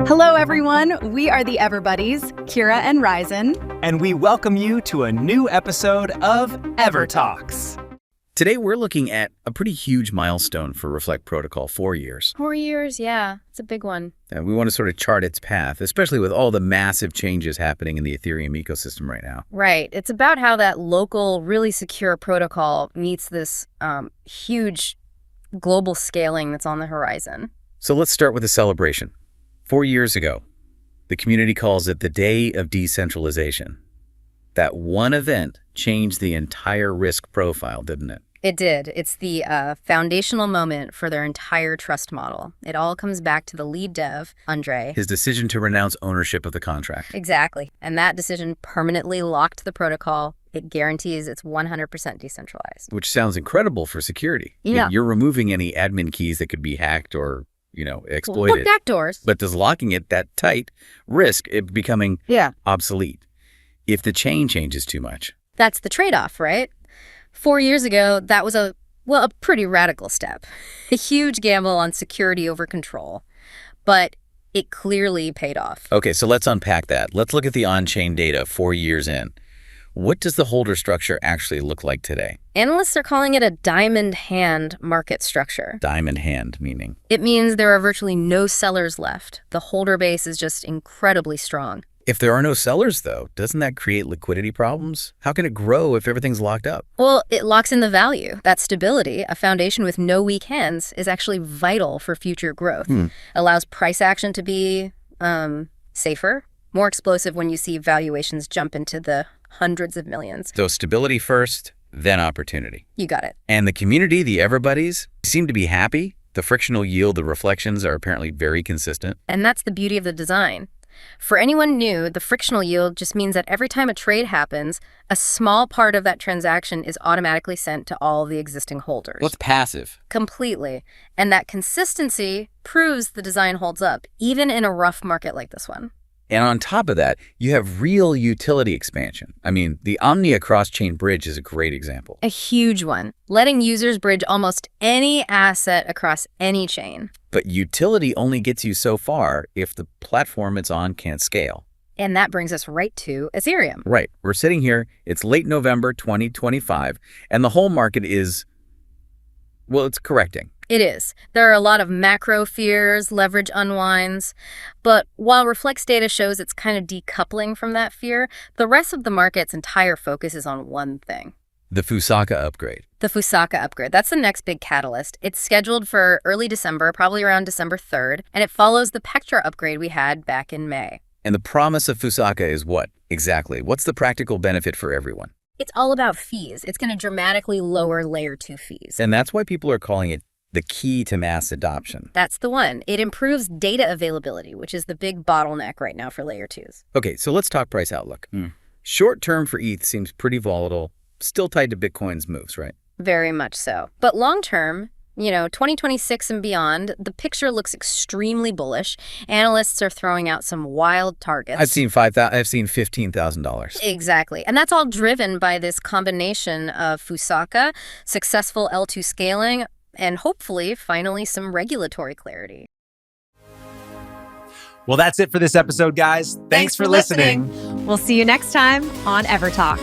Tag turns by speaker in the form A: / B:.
A: Hello, everyone. We are the EverBuddies, Kira and Ryzen.
B: And we welcome you to a new episode of EverTalks.
C: Today, we're looking at a pretty huge milestone for Reflect Protocol, 4 years.
D: 4 years, yeah. It's a big one.
C: And we want to sort of chart its path, especially with all the massive changes happening in the Ethereum ecosystem right now.
D: Right. It's about how that local, really secure protocol meets this huge global scaling that's on the horizon.
C: So let's start with a celebration. 4 years ago, the community calls it the Day of Decentralization. That one event changed the entire risk profile, didn't it?
D: It did. It's the foundational moment for their entire trust model. It all comes back to the lead dev, Andre.
C: His decision to renounce ownership of the contract.
D: Exactly. And that decision permanently locked the protocol. It guarantees it's 100% decentralized.
C: Which sounds incredible for security.
D: Yeah.
C: You're removing any admin keys that could be hacked or exploited.
D: Or backdoors.
C: But does locking it that tight risk it becoming obsolete if the chain changes too much?
D: That's the trade-off, right? 4 years ago, that was a pretty radical step. A huge gamble on security over control. But it clearly paid off.
C: Okay, so let's unpack that. Let's look at the on-chain data 4 years in. What does the holder structure actually look like today?
D: Analysts are calling it a diamond hand market structure.
C: Diamond hand meaning?
D: It means there are virtually no sellers left. The holder base is just incredibly strong.
C: If there are no sellers, though, doesn't that create liquidity problems? How can it grow if everything's locked up?
D: Well, it locks in the value. That stability, a foundation with no weak hands, is actually vital for future growth. Allows price action to be safer, more explosive when you see valuations jump into the hundreds of millions.
C: So stability first, then opportunity.
D: You got it.
C: And the community, the EverBuddies, seem to be happy. The frictional yield, the reflections are apparently very consistent.
D: And that's the beauty of the design. For anyone new, the frictional yield just means that every time a trade happens, a small part of that transaction is automatically sent to all the existing holders.
C: Well, it's passive.
D: Completely. And that consistency proves the design holds up, even in a rough market like this one.
C: And on top of that, you have real utility expansion. I mean, the Omnia cross-chain bridge is a great example.
D: A huge one, letting users bridge almost any asset across any chain.
C: But utility only gets you so far if the platform it's on can't scale.
D: And that brings us right to Ethereum.
C: Right. We're sitting here, it's late November 2025, and the whole market is, well, it's correcting.
D: It is. There are a lot of macro fears, leverage unwinds. But while Reflect's data shows it's kind of decoupling from that fear, the rest of the market's entire focus is on one thing.
C: The Fusaka upgrade.
D: The Fusaka upgrade. That's the next big catalyst. It's scheduled for early December, probably around December 3rd, and it follows the Pectra upgrade we had back in May.
C: And the promise of Fusaka is what, exactly? What's the practical benefit for everyone?
D: It's all about fees. It's going to dramatically lower Layer 2 fees.
C: And that's why people are calling it the key to mass adoption.
D: That's the one. It improves data availability, which is the big bottleneck right now for Layer 2s.
C: Okay, so let's talk price outlook. Short term for ETH seems pretty volatile, still tied to Bitcoin's moves, right?
D: Very much so. But long term, 2026 and beyond, the picture looks extremely bullish. Analysts are throwing out some wild targets.
C: I've seen $15,000.
D: Exactly. And that's all driven by this combination of Fusaka, successful L2 scaling, and hopefully, finally, some regulatory clarity.
B: Well, that's it for this episode, guys. Thanks for listening.
A: We'll see you next time on EverTalks.